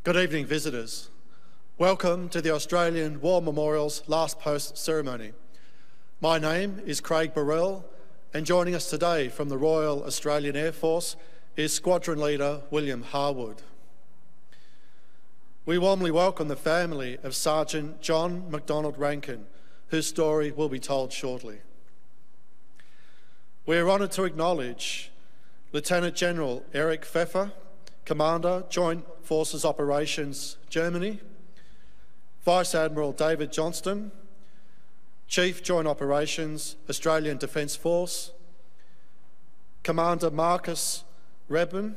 Good evening, visitors. Welcome to the Australian War Memorial's Last Post ceremony. My name is Craig Burrell, and joining us today from the Royal Australian Air Force is Squadron Leader William Harwood. We warmly welcome the family of Sergeant John MacDonald Rankin, whose story will be told shortly. We are honoured to acknowledge Lieutenant General Erich Pfeffer, Commander, Joint Forces Operations, Germany, Vice Admiral David Johnston, Chief Joint Operations, Australian Defence Force, Commander Marcus Rebben,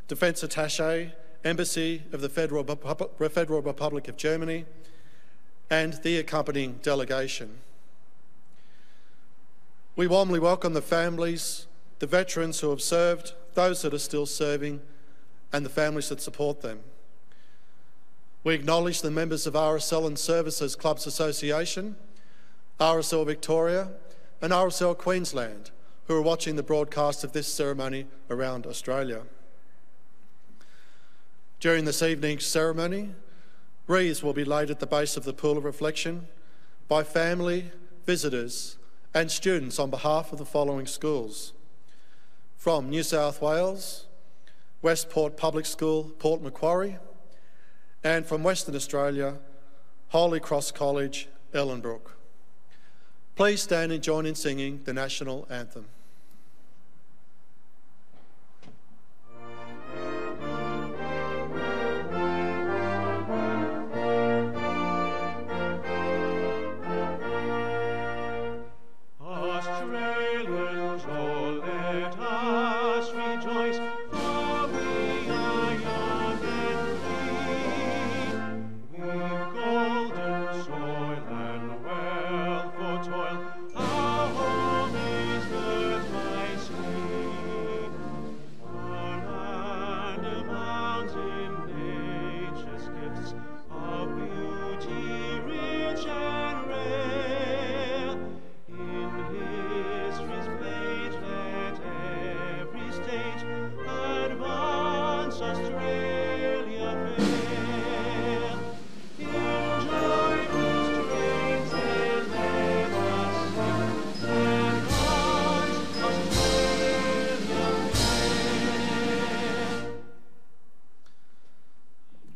Defence Attaché, Embassy of the Federal Republic of Germany, and the accompanying delegation. We warmly welcome the families, the veterans who have served, those that are still serving, and the families that support them. We acknowledge the members of RSL and Services Clubs Association, RSL Victoria and RSL Queensland, who are watching the broadcast of this ceremony around Australia. During this evening's ceremony, wreaths will be laid at the base of the Pool of Reflection by family, visitors and students on behalf of the following schools: from New South Wales, Westport Public School, Port Macquarie, and from Western Australia, Holy Cross College, Ellenbrook. Please stand and join in singing the National Anthem.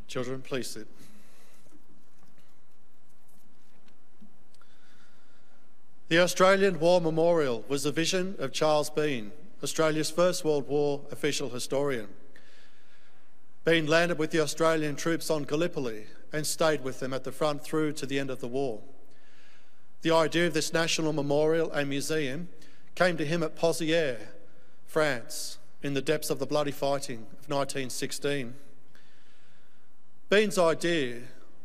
Children, please sit. The Australian War Memorial was the vision of Charles Bean, Australia's First World War official historian. Bean landed with the Australian troops on Gallipoli and stayed with them at the front through to the end of the war. The idea of this national memorial and museum came to him at Pozières, France, in the depths of the bloody fighting of 1916. Bean's idea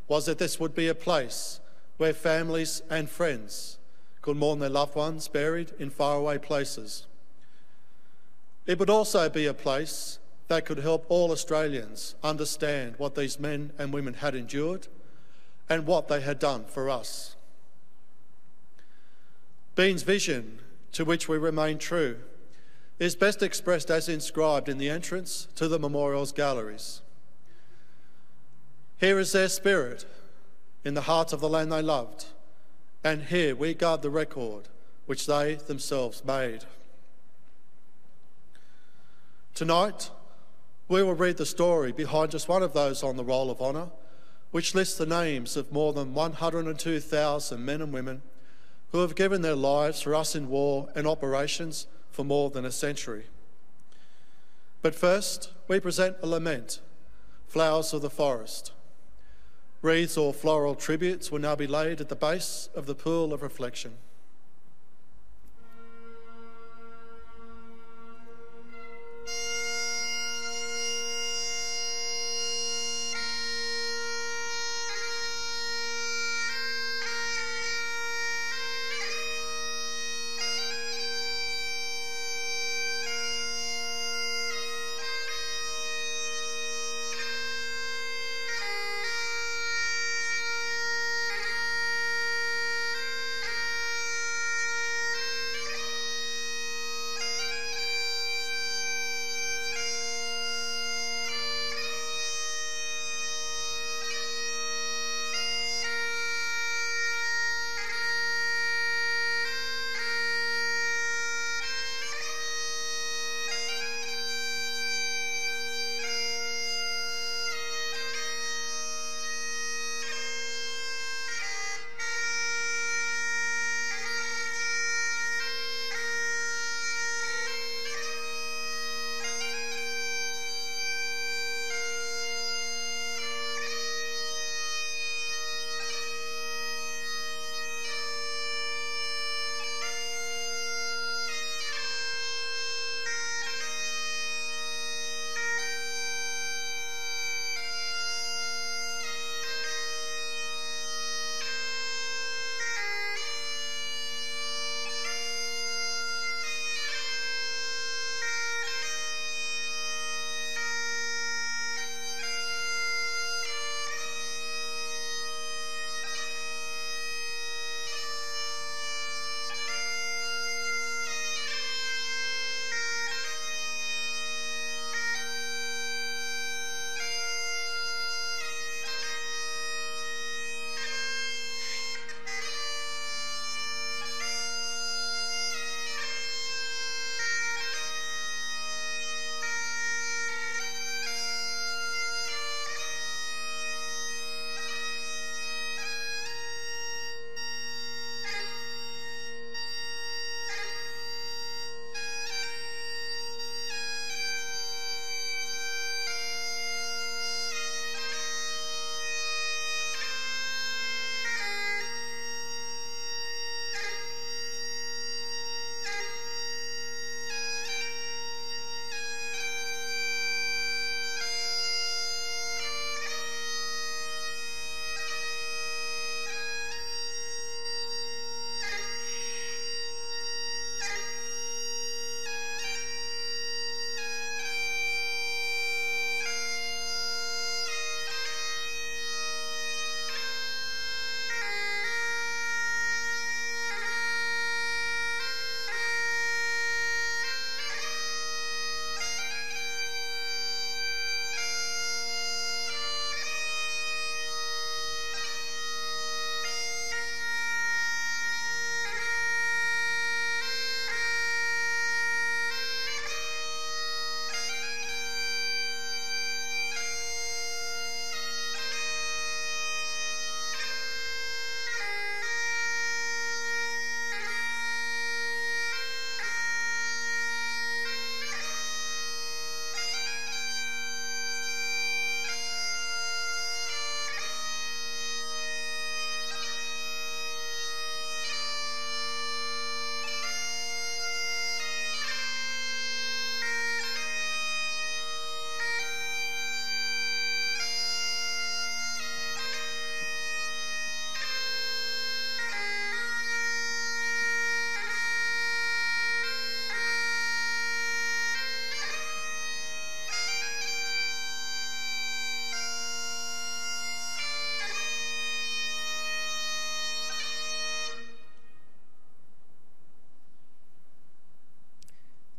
was that this would be a place where families and friends could mourn their loved ones buried in faraway places. It would also be a place that could help all Australians understand what these men and women had endured and what they had done for us. Bean's vision, to which we remain true, is best expressed as inscribed in the entrance to the memorial's galleries. Here is their spirit in the heart of the land they loved, and here we guard the record which they themselves made. Tonight, we will read the story behind just one of those on the Roll of Honour, which lists the names of more than 102,000 men and women who have given their lives for us in war and operations for more than a century. But first, we present a lament, Flowers of the Forest. Wreaths or floral tributes will now be laid at the base of the Pool of Reflection.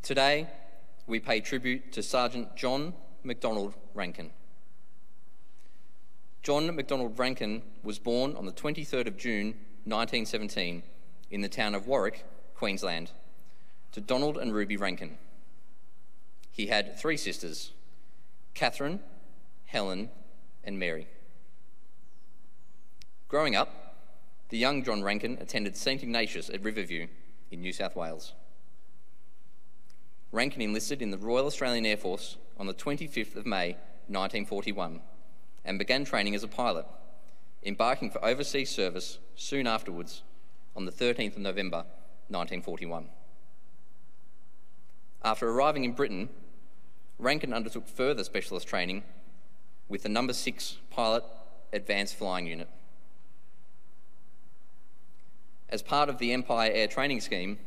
Today, we pay tribute to Sergeant John MacDonald Rankin. John MacDonald Rankin was born on the 23rd of June 1917 in the town of Warwick, Queensland, to Donald and Ruby Rankin. He had 3 sisters, Catherine, Helen, and Mary. Growing up, the young John Rankin attended St Ignatius at Riverview in New South Wales. Rankin enlisted in the Royal Australian Air Force on the 25th of May 1941 and began training as a pilot, embarking for overseas service soon afterwards on the 13th of November 1941. After arriving in Britain, Rankin undertook further specialist training with the No. 6 Pilot Advanced Flying Unit. As part of the Empire Air Training Scheme,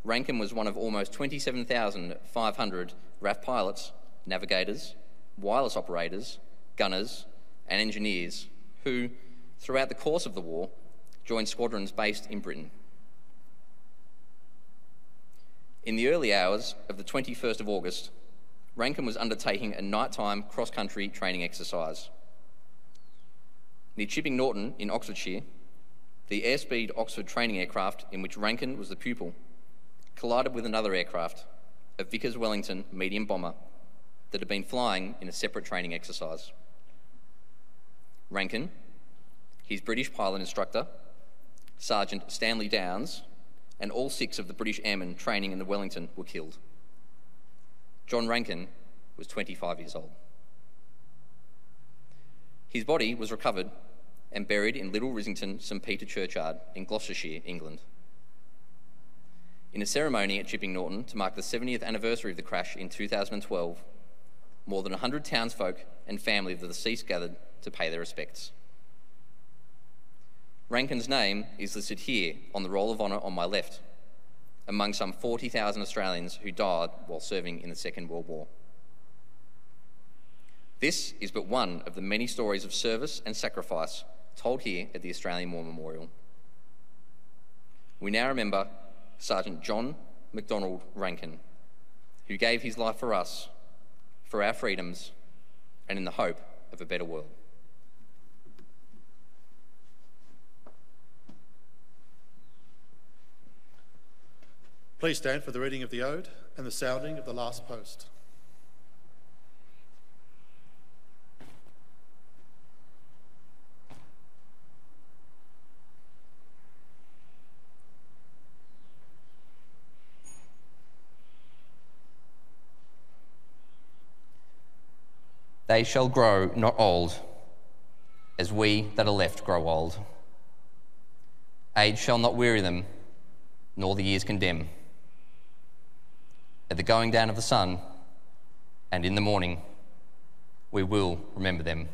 Rankin was one of almost 27,500 RAF pilots, navigators, wireless operators, gunners, and engineers who, throughout the course of the war, joined squadrons based in Britain. In the early hours of the 21st of August, Rankin was undertaking a nighttime cross-country training exercise. Near Chipping Norton in Oxfordshire, the Airspeed Oxford training aircraft in which Rankin was the pupil collided with another aircraft, a Vickers Wellington medium bomber, that had been flying in a separate training exercise. Rankin, his British pilot instructor, Sergeant Stanley Downs, and all 6 of the British airmen training in the Wellington were killed. John Rankin was 25 years old. His body was recovered and buried in Little Risington St Peter Churchyard in Gloucestershire, England. In a ceremony at Chipping Norton to mark the 70th anniversary of the crash in 2012, more than 100 townsfolk and family of the deceased gathered to pay their respects. Rankin's name is listed here on the Roll of Honour on my left, among some 40,000 Australians who died while serving in the Second World War. This is but one of the many stories of service and sacrifice told here at the Australian War Memorial. We now remember Sergeant John MacDonald Rankin, who gave his life for us, for our freedoms, and in the hope of a better world. Please stand for the reading of the Ode and the sounding of the last post. They shall grow not old, as we that are left grow old. Age shall not weary them, nor the years condemn. At the going down of the sun, and in the morning, we will remember them.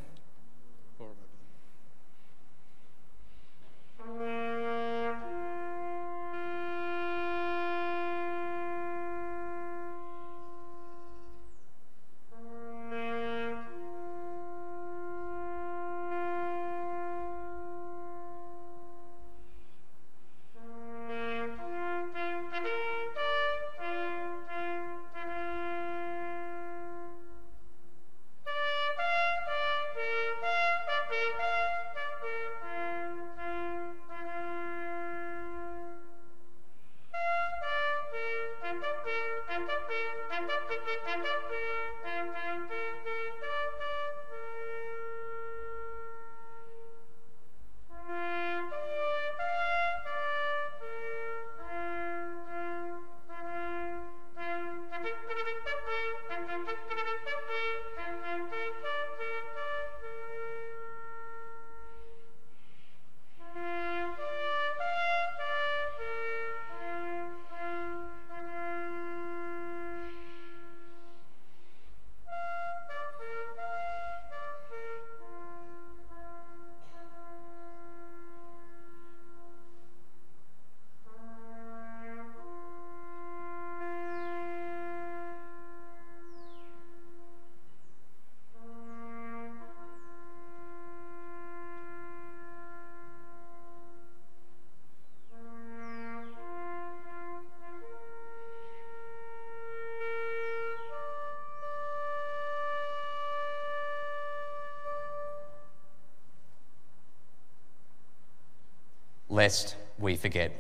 lest we forget.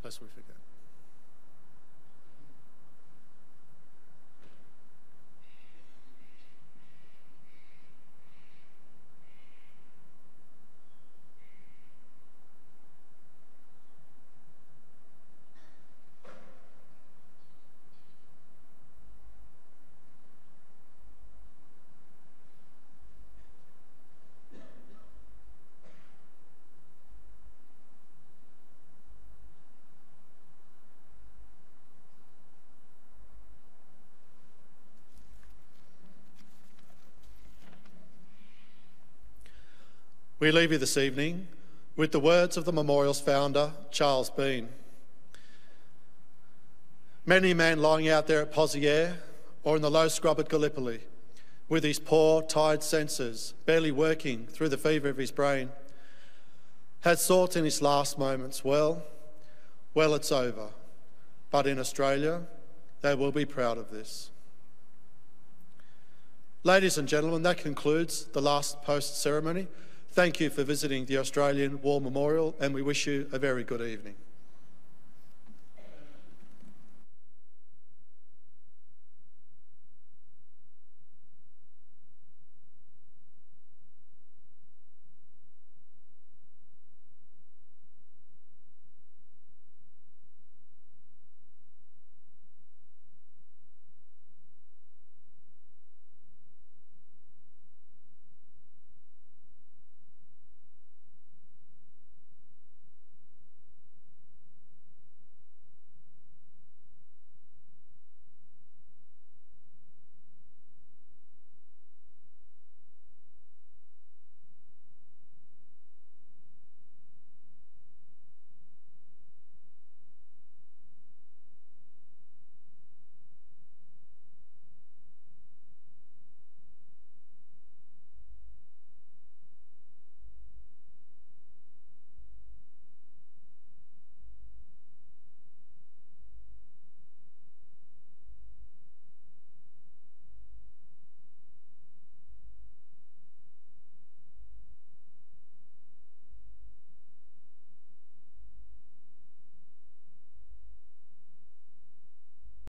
Lest we forget. We leave you this evening with the words of the memorial's founder, Charles Bean. Many a man lying out there at Pozieres or in the low scrub at Gallipoli, with his poor, tired senses barely working through the fever of his brain, has thought in his last moments, well, it's over. But in Australia, they will be proud of this. Ladies and gentlemen, that concludes the last post ceremony. Thank you for visiting the Australian War Memorial, and we wish you a very good evening.